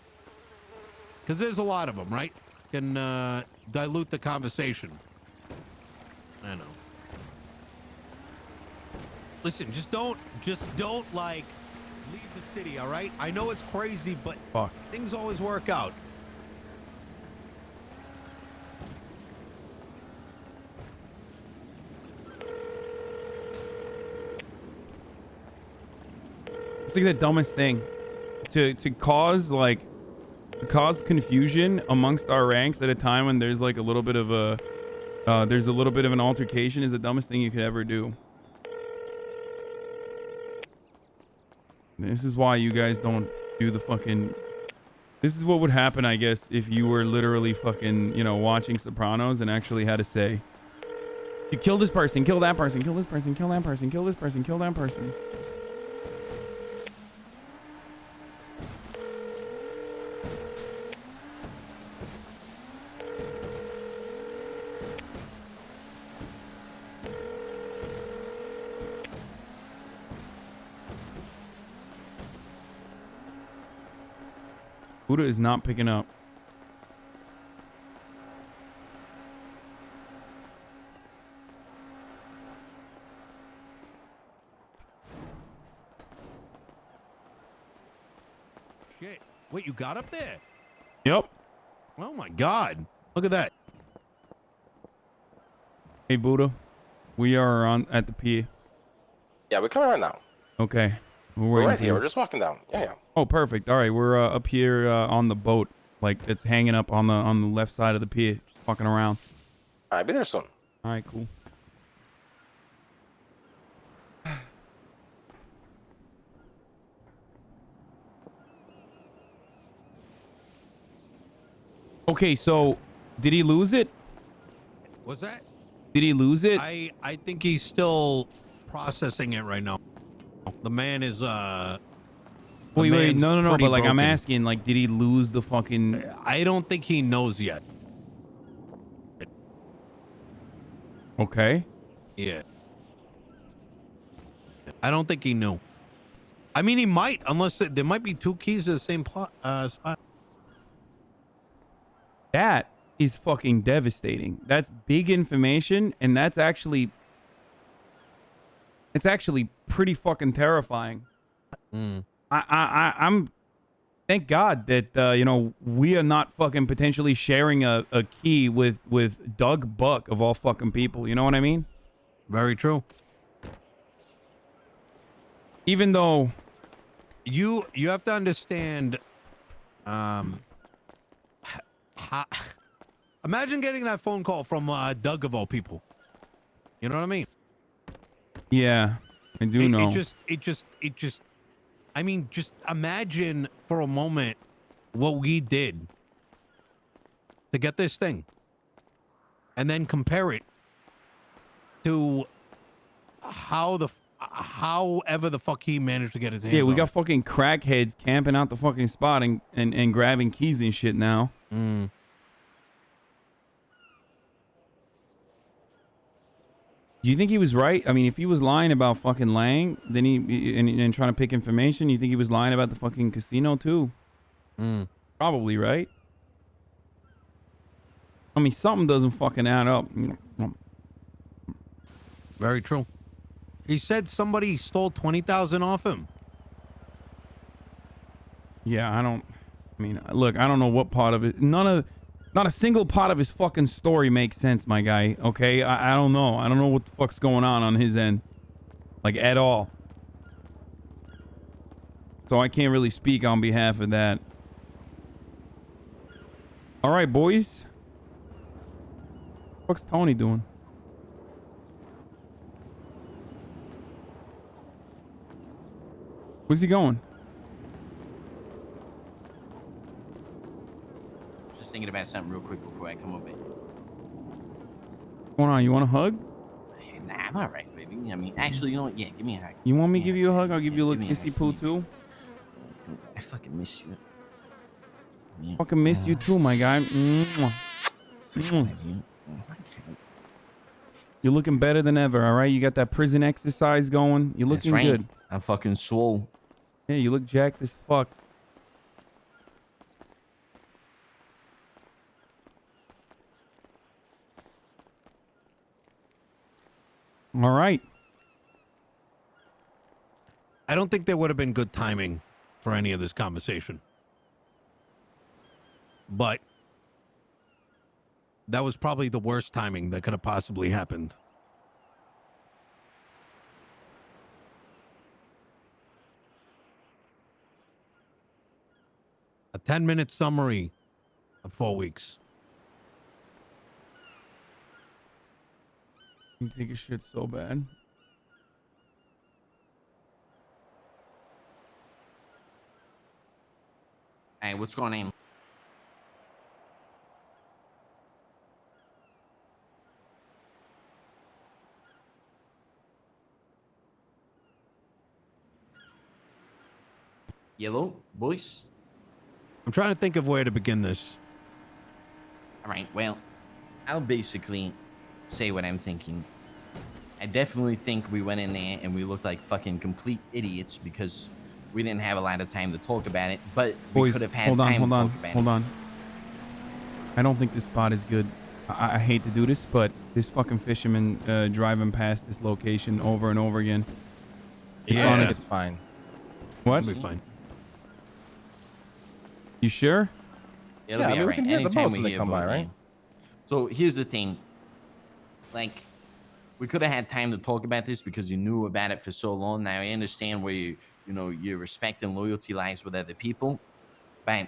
Because there's a lot of them, right? Can dilute the conversation. I know. Listen, just don't like leave the city, all right? I know it's crazy, but things always work out. It's like the dumbest thing to cause confusion amongst our ranks at a time when there's like a little bit of an altercation is the dumbest thing you could ever do. This is why you guys don't do the fucking... This is what would happen, I guess, if you were literally fucking, you know, watching Sopranos and actually had to say, you kill this person, kill that person, kill this person, kill that person, kill this person, kill that person. Buddha is not picking up. Shit. What, you got up there? Yep. Oh my God. Look at that. Hey, Buddha. We are on at the pier. Yeah, we're coming right now. Okay. We're waiting right for here. you. We're just walking down. Yeah. Oh, perfect. All right, we're up here on the boat. Like, it's hanging up on the left side of the pier. Just fucking around. All right, be there soon. All right, cool. Okay, so did he lose it? What's that? Did he lose it? I think he's still processing it right now. The man is Wait, no, pretty but like I'm broken. asking, like, did he lose the fucking? I don't think he knows yet. Okay. Yeah. I don't think he knew. I mean, he might, unless there might be two keys to the same spot. That is fucking devastating. That's big information, and it's actually pretty fucking terrifying. I'm thank God that you know, we are not fucking potentially sharing a key with Doug Buck of all fucking people. You know what I mean? Very true. Even though you have to understand, imagine getting that phone call from Doug of all people. You know what I mean? Yeah, I do know. It just. I mean, just imagine for a moment what we did to get this thing, and then compare it to however the fuck he managed to get his hands. Yeah, we on got it. fucking crackheads camping out the fucking spot and grabbing keys and shit now. Do you think he was right? I mean, if he was lying about fucking Lang, then and trying to pick information, you think he was lying about the fucking casino too? Probably, right? I mean, something doesn't fucking add up. Very true. He said somebody stole 20,000 off him. Yeah, I mean, look, I don't know what part of it. Not a single part of his fucking story makes sense, my guy. Okay, I don't know. I don't know what the fuck's going on his end, like, at all. So I can't really speak on behalf of that. All right, boys. What's Tony doing? Where's he going? Just thinking about something real quick before I come over. What's going on? You want a hug? Nah, I'm all right, baby. I mean, actually, you know what? Yeah, give me a hug. You want me to give you a hug? I'll give you a little give me a kissy poo too. I fucking miss you. Yeah. Fucking miss you too, my guy. Mwah. Mwah. You're looking better than ever, all right? You got that prison exercise going. You're looking That's right. good. I'm fucking swole. Yeah, you look jacked as fuck. All right. I don't think there would have been good timing for any of this conversation. But that was probably the worst timing that could have possibly happened. A 10-minute summary of 4 weeks. You take a shit so bad. Hey, what's going on? Yellow, boys? I'm trying to think of where to begin this. All right, well, I'll basically say what I'm thinking. I definitely think we went in there and we looked like fucking complete idiots because we didn't have a lot of time to talk about it, but we Boys, could have had hold on, time hold to on, talk about hold it. on. I don't think this spot is good. I hate to do this, but this fucking fisherman driving past this location over and over again. Yeah, it's fine. What? It'll be fine. You sure? It'll Yeah, be I mean, we alright. can hear the Anytime boats we when they hear come by, boat, right? man. So here's the thing. Like, we could have had time to talk about this because you knew about it for so long. Now I understand where you know, your respect and loyalty lies with other people. But,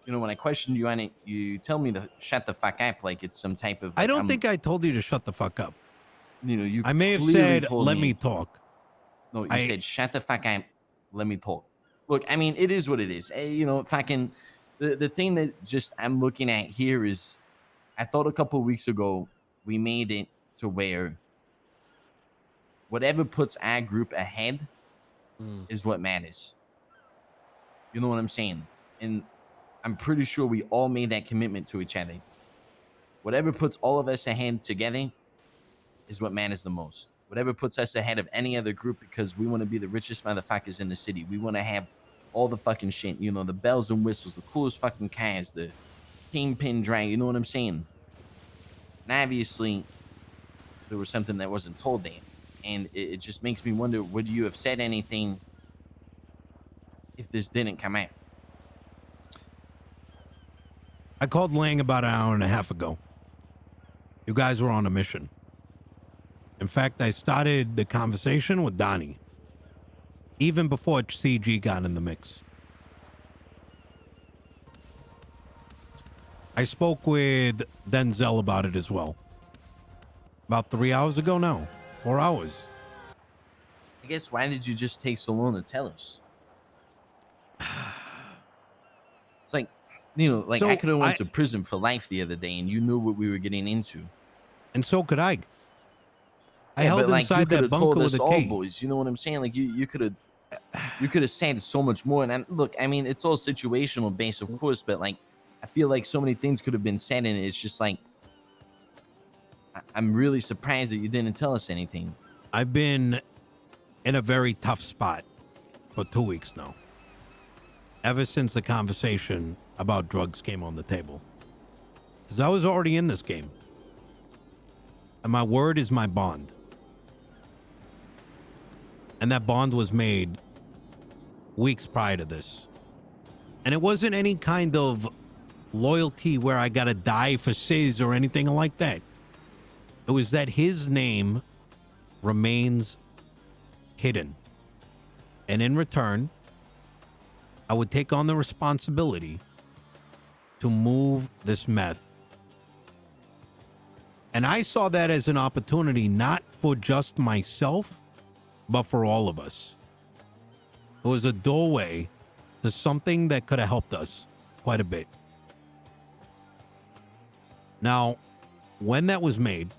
you know, when I questioned you on it, you tell me to shut the fuck up like it's some type of... Like, I don't think I told you to shut the fuck up. You know, you I may have clearly said, told let me talk. No, you said, shut the fuck up. Let me talk. Look, I mean, it is what it is. You know, fucking... The thing that just I'm looking at here is, I thought a couple of weeks ago, we made it to where whatever puts our group ahead is what matters. You know what I'm saying? And I'm pretty sure we all made that commitment to each other. Whatever puts all of us ahead together is what matters the most. Whatever puts us ahead of any other group, because we want to be the richest motherfuckers in the city. We want to have all the fucking shit, you know, the bells and whistles, the coolest fucking cars, the kingpin drag, you know what I'm saying? And obviously, there was something that wasn't told there. And it just makes me wonder, would you have said anything if this didn't come out? I called Lang about an hour and a half ago. You guys were on a mission. In fact, I started the conversation with Donnie, even before CG got in the mix. I spoke with Denzel about it as well. About 3 hours ago now. 4 hours. I guess, why did you just take so long to tell us? It's like, you know, like, so I could have went to prison for life the other day and you knew what we were getting into. And so could I. I Yeah, held but, inside that bunker with a all, key. boys. You know what I'm saying? Like, you could have said so much more. And look, I mean, it's all situational based, of course, but like, I feel like so many things could have been said, and it's just like, I'm really surprised that you didn't tell us anything. I've been in a very tough spot for 2 weeks now. Ever since the conversation about drugs came on the table. Because I was already in this game. And my word is my bond. And that bond was made weeks prior to this. And it wasn't any kind of loyalty where I gotta die for Sis or anything like that. It was that his name remains hidden. And in return, I would take on the responsibility to move this meth. And I saw that as an opportunity, not for just myself, but for all of us. It was a doorway to something that could have helped us quite a bit. Now, when that was made,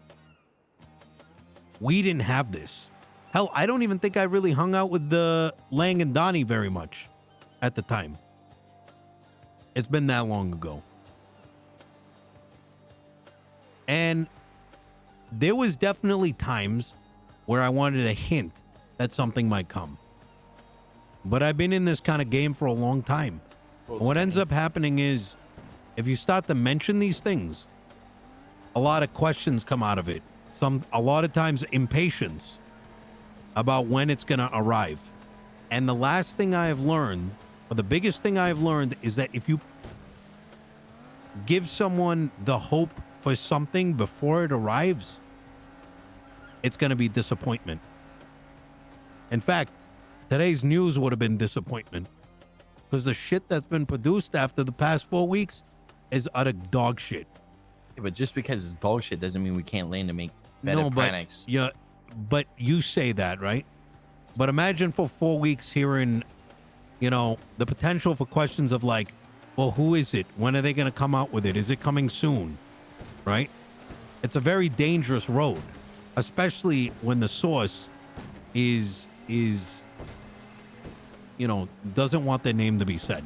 we didn't have this. Hell, I don't even think I really hung out with the Lang and Donnie very much at the time. It's been that long ago. And there was definitely times where I wanted a hint that something might come. But I've been in this kind of game for a long time. What ends up happening is, if you start to mention these things, a lot of questions come out of it. A lot of times impatience about when it's going to arrive. And the last thing I have learned, or the biggest thing I've learned, is that if you give someone the hope for something before it arrives, it's going to be disappointment. In fact, today's news would have been disappointment, because the shit that's been produced after the past 4 weeks is utter dog shit. Yeah, but just because it's dog shit doesn't mean we can't learn to make better products. Yeah, but you say that, right? But imagine for 4 weeks hearing, you know, the potential for questions of like, well, who is it? When are they going to come out with it? Is it coming soon? Right? It's a very dangerous road, especially when the source is you know, doesn't want their name to be said.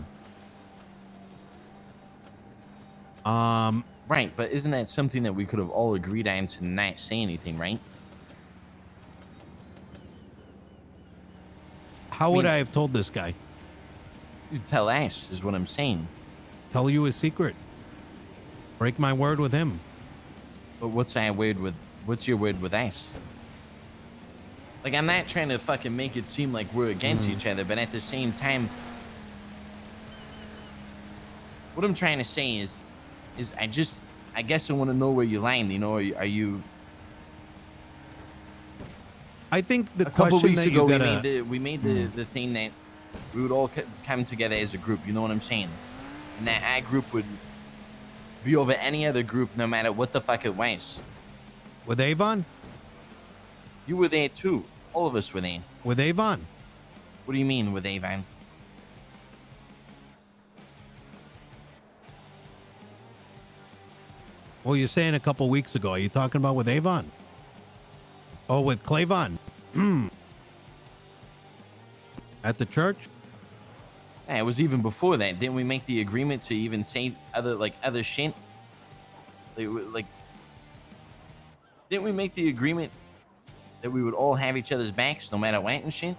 Right, but isn't that something that we could have all agreed on to not say anything, right? How would I have told this guy? You tell us, is what I'm saying. Tell you a secret. Break my word with him. But what's your word with us? Like, I'm not trying to fucking make it seem like we're against each other, but at the same time, what I'm trying to say is I guess I want to know where you land. You know, are you I think the a couple question weeks that ago you gotta, we made the thing that we would all come together as a group. You know what I'm saying? And that our group would be over any other group, no matter what the fuck it was. with Avon. You were there too. All of us were there. With Avon. What do you mean with Avon? Well, you're saying a couple weeks ago. Are you talking about with Avon? Oh, with Clavon. At the church? Yeah, it was even before that. Didn't we make the agreement to even say other shit? Like, didn't we make the agreement that we would all have each other's backs no matter what and shit?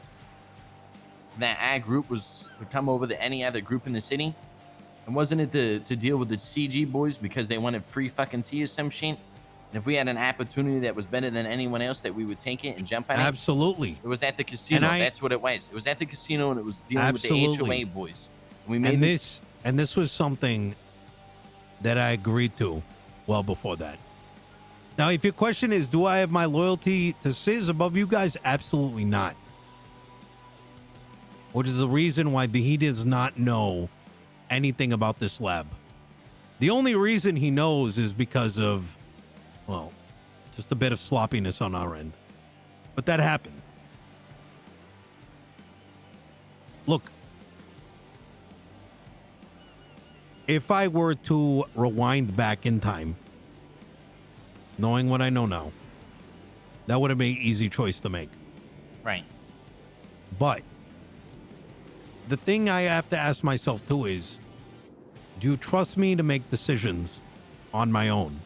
That our group was to come over to any other group in the city? And wasn't it to deal with the CG boys because they wanted free fucking tea or some shit? And if we had an opportunity that was better than anyone else, that we would take it and jump on it? Absolutely. It was at the casino. That's what it was. It was at the casino, and it was dealing with the HOA boys. And we made this was something that I agreed to well before that. Now, if your question is, do I have my loyalty to Sis above you guys? Absolutely not. Which is the reason why he does not know anything about this lab. The only reason he knows is because of, well, just a bit of sloppiness on our end. But that happened. Look, if I were to rewind back in time, knowing what I know now, that would have been an easy choice to make. Right. But the thing I have to ask myself too is, do you trust me to make decisions on my own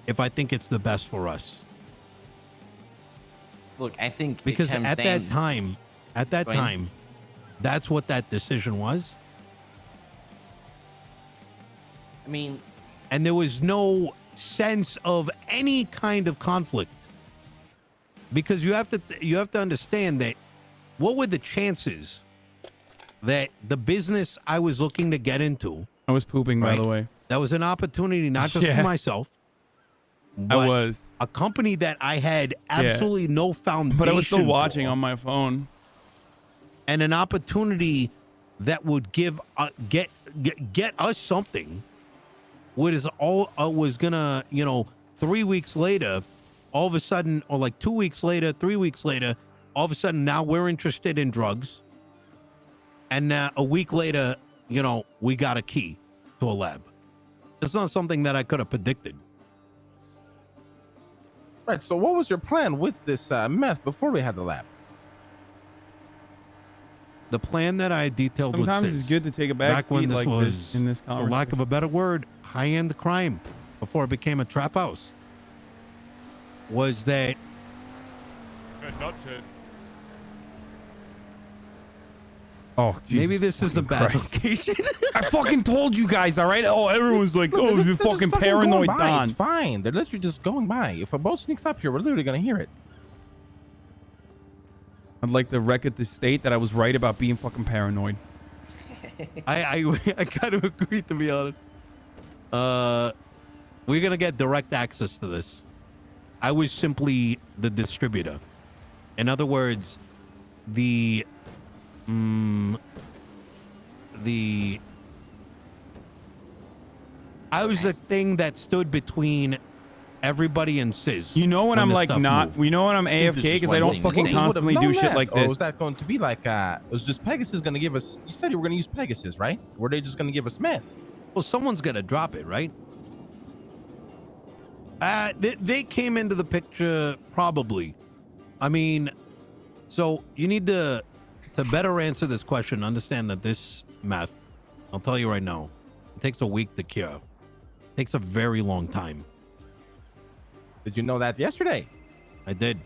if I think it's the best for us? Look, I think because at that time, that's what that decision was. I mean, and there was no sense of any kind of conflict, because you have to understand that what were the chances that the business I was looking to get into, I was pooping, by the way. That was an opportunity not just for myself, but a company that I had absolutely no foundation. But I was still watching on my phone. And an opportunity that would give get us something was gonna, 3 weeks later, all of a sudden, or like 2 weeks later, 3 weeks later, all of a sudden now we're interested in drugs. And a week later, we got a key to a lab. It's not something that I could have predicted. Right. So what was your plan with this meth before we had the lab? The plan that I detailed sometimes it's good to take a back seat when this like was, this in this for conversation. lack of a better word, high-end crime, before it became a trap house, was that Not to. Oh, Jesus maybe this is the bad location. I fucking told you guys, all right? Oh, everyone's like, Look, oh, they're you're just fucking going paranoid, by. Don. It's fine. They're literally just going by. If a boat sneaks up here, we're literally gonna hear it. I'd like to record the state that I was right about being fucking paranoid. I kind of agree, to be honest. We're gonna get direct access to this. I was simply the distributor. In other words, I was the thing that stood between everybody and Sis. You know when I'm like not, you know when I'm AFK because I don't fucking constantly do shit like this. Or was that going to be like, it was just Pegasus going to give us, you said you were going to use Pegasus, right? Were they just going to give us meth? Well, someone's going to drop it, right? They came into the picture probably. I mean, so you need to better answer this question, understand that this meth, I'll tell you right now, it takes a week to cure. It takes a very long time. Did you know that yesterday? I did.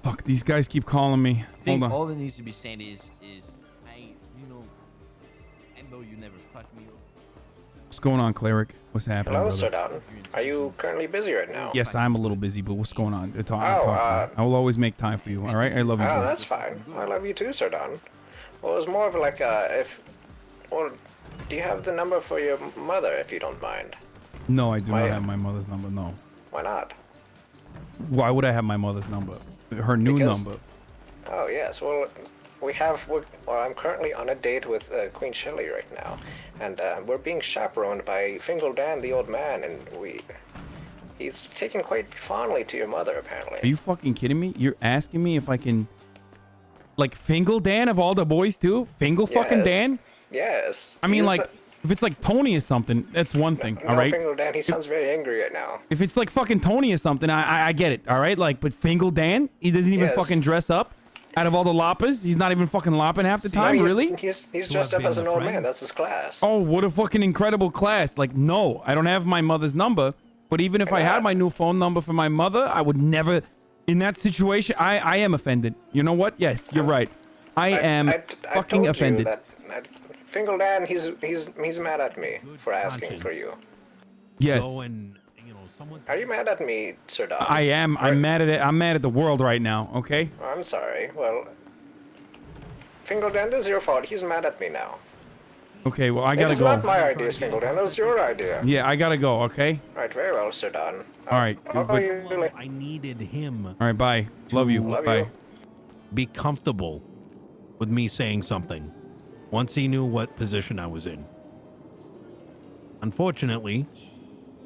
Fuck, these guys keep calling me. Hold on. All that needs to be said is I know you never fucked me up. What's going on, Cleric? What's happening? Hello, brother? Sir Don. Are you currently busy right now? Yes, I'm a little busy, but what's going on? I will always make time for you. All right, I love you. Oh, bro. that's fine. I love you too, Sir Don. Well, it was more of like do you have the number for your mother, if you don't mind? No, I do not have my mother's number. No. Why not? Why would I have my mother's number? her new number. Oh yes, well, I'm currently on a date with Queen Shelley right now, and we're being chaperoned by Fingal Dan, the old man, and he's taken quite fondly to your mother, apparently. Are you fucking kidding me? You're asking me if I can, like, Fingal Dan of all the boys too? Fingal fucking Dan? Yes. I mean, like, if it's like Tony or something, that's one thing, all right? Fingal Dan, he sounds very angry right now. If it's like fucking Tony or something, I get it, all right? Like, but Fingal Dan, he doesn't even fucking dress up. Out of all the loppers, he's not even fucking lopping half the time, really? He's dressed up as an old man. That's his class. Oh, what a fucking incredible class. Like, no, I don't have my mother's number, but even if I had my new phone number for my mother, I would never, in that situation, I am offended. You know what? Yes, you're right. I am fucking offended. Fingal Dan, he's mad at me for asking for you. Yes. Are you mad at me, Sir Don? I am. I'm mad at it. I'm mad at the world right now. Okay. I'm sorry. Well, Fingal Dan, this is your fault. He's mad at me now. Okay. Well, I gotta It's go. not my idea, Fingal Dan. It was your idea. Yeah, I gotta go. Okay. Right. Very well, Sir Don. All right. I needed him. All right. Bye. Love you. Bye. Be comfortable with me saying something once he knew what position I was in. Unfortunately,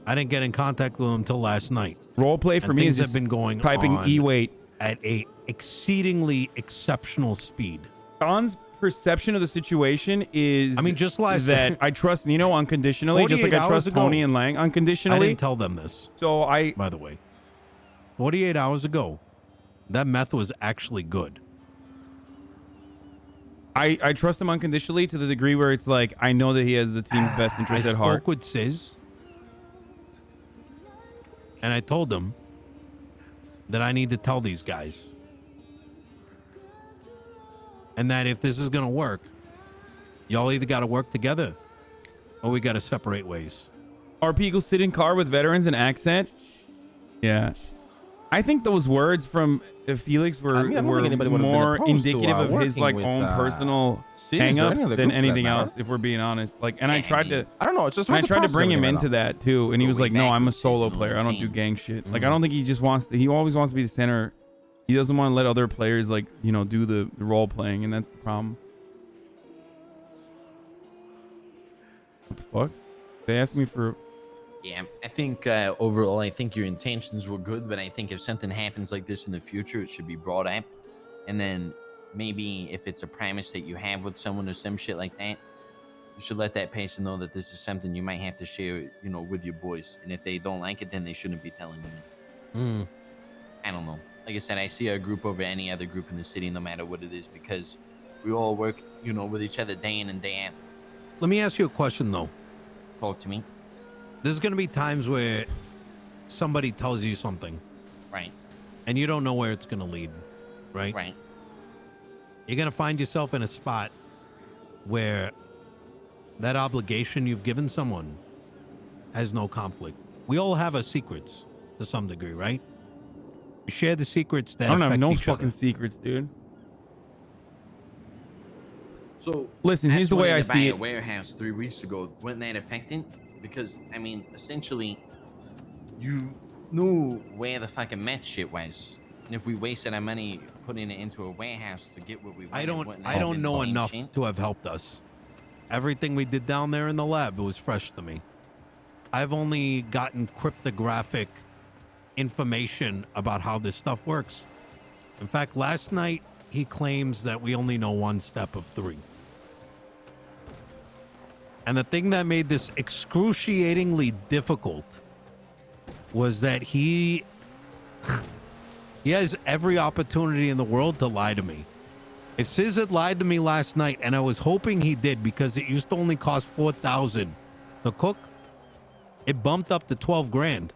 I didn't get in contact with him until last night. Role play for me is have just been going typing on E-wait at a exceedingly exceptional speed. Don's perception of the situation is, I mean, just last that I trust Nino unconditionally, just like I trust Tony and Lang unconditionally. I didn't tell them this. So by the way, 48 hours ago, that meth was actually good. I trust him unconditionally to the degree where it's like I know that he has the team's best interest at heart. I spoke with Sis, and I told them that I need to tell these guys, and that if this is gonna work, y'all either got to work together, or we got to separate ways. RP go sit in car with veterans and accent. Yeah, I think those words from Felix were, more indicative of his like own personal hangups than anything else. If we're being honest, like, and I tried to, I don't know. It's just I tried to bring him into that too, and he was like, "No, I'm a solo player. I don't do gang shit." Like, I don't think he just wants to. He always wants to be the center. He doesn't want to let other players like do the role playing, and that's the problem. What the fuck? They asked me for. Yeah, I think overall, I think your intentions were good, but I think if something happens like this in the future, it should be brought up. And then maybe if it's a premise that you have with someone or some shit like that, you should let that person know that this is something you might have to share, with your boys. And if they don't like it, then they shouldn't be telling you. I don't know. Like I said, I see our group over any other group in the city, no matter what it is, because we all work, with each other day in and day out. Let me ask you a question, though. Talk to me. There's going to be times where somebody tells you something. Right. And you don't know where it's going to lead. Right? Right. You're going to find yourself in a spot where that obligation you've given someone has no conflict. We all have our secrets to some degree, right? We share the secrets that I don't have no each fucking other. secrets, dude. So listen, here's the way I see it. A warehouse 3 weeks ago, wasn't that affecting? Because I mean, essentially, you knew where the fucking meth shit was, and if we wasted our money putting it into a warehouse to get what we wanted, I don't know enough to have helped us. Everything we did down there in the lab, it was fresh to me. I've only gotten cryptographic information about how this stuff works. In fact, last night he claims that we only know one step of 3. And the thing that made this excruciatingly difficult was that he has every opportunity in the world to lie to me. If Sis had lied to me last night, and I was hoping he did because it used to only cost $4,000 to cook, it bumped up to $12,000.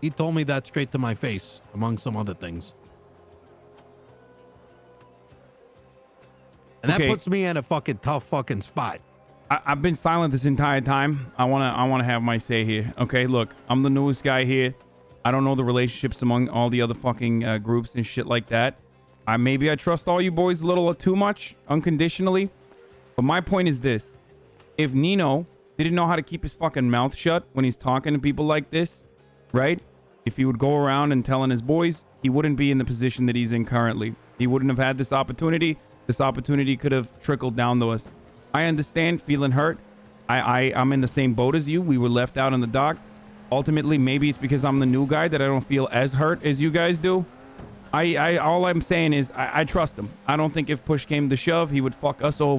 He told me that straight to my face, among some other things. And that puts me in a fucking tough fucking spot. I've been silent this entire time. I wanna have my say here. Okay, look, I'm the newest guy here. I don't know the relationships among all the other fucking groups and shit like that. Maybe I trust all you boys a little too much unconditionally. But my point is this: if Nino didn't know how to keep his fucking mouth shut when he's talking to people like this, right? If he would go around and telling his boys, he wouldn't be in the position that he's in currently. He wouldn't have had this opportunity. This opportunity could have trickled down to us. I understand feeling hurt. I'm in the same boat as you. We were left out in the dark. Ultimately, maybe it's because I'm the new guy that I don't feel as hurt as you guys do. All I'm saying is I trust him. I don't think if push came to shove, he would fuck us over.